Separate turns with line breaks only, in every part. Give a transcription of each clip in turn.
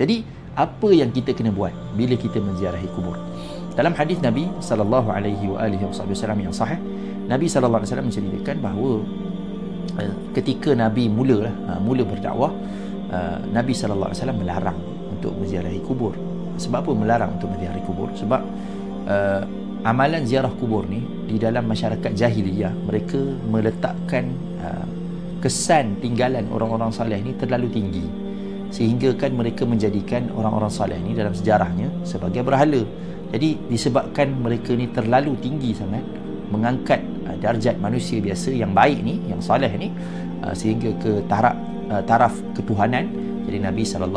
Jadi apa yang kita kena buat bila kita menziarahi kubur? Dalam hadis Nabi SAW yang sahih, Nabi SAW menceritakan bahawa ketika Nabi mula berdakwah, Nabi SAW melarang untuk menziarahi kubur. Sebab apa melarang untuk menziarahi kubur? Sebab amalan ziarah kubur ni di dalam masyarakat jahiliyah, mereka meletakkan kesan tinggalan orang-orang saleh ni terlalu tinggi, sehingga kan mereka menjadikan orang-orang saleh ni dalam sejarahnya sebagai berhala. Jadi disebabkan mereka ni terlalu tinggi sangat mengangkat darjat manusia biasa yang baik ni, yang saleh ni, sehingga ke taraf ketuhanan. Jadi Nabi SAW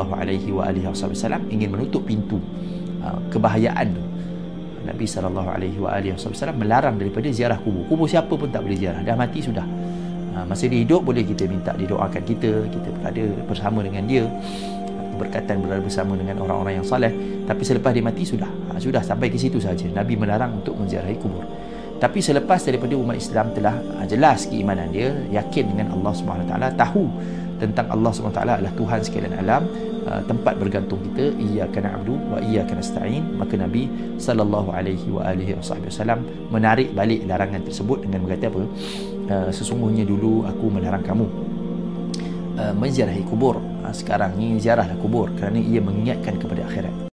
ingin menutup pintu kebahayaan tu. Nabi SAW melarang daripada ziarah kubur. Kubur siapa pun tak boleh ziarah, dah mati sudah. Masa dia hidup boleh kita minta didoakan kita berada bersama dengan dia, berkatan berada bersama dengan orang-orang yang saleh. Tapi selepas dia mati sudah sampai ke situ saja. Nabi melarang untuk menziarahi kubur. Tapi selepas daripada umat Islam telah jelas keimanan dia, yakin dengan Allah SWT, tahu tentang Allah SWT adalah Tuhan sekalian alam, tempat bergantung kita, iyyaka na'budu wa iyyaka nasta'in, maka Nabi SAW menarik balik larangan tersebut dengan berkata apa? Sesungguhnya dulu aku melarang kamu menziarahi kubur, sekarang ni ziarahlah kubur kerana ia mengingatkan kepada akhirat.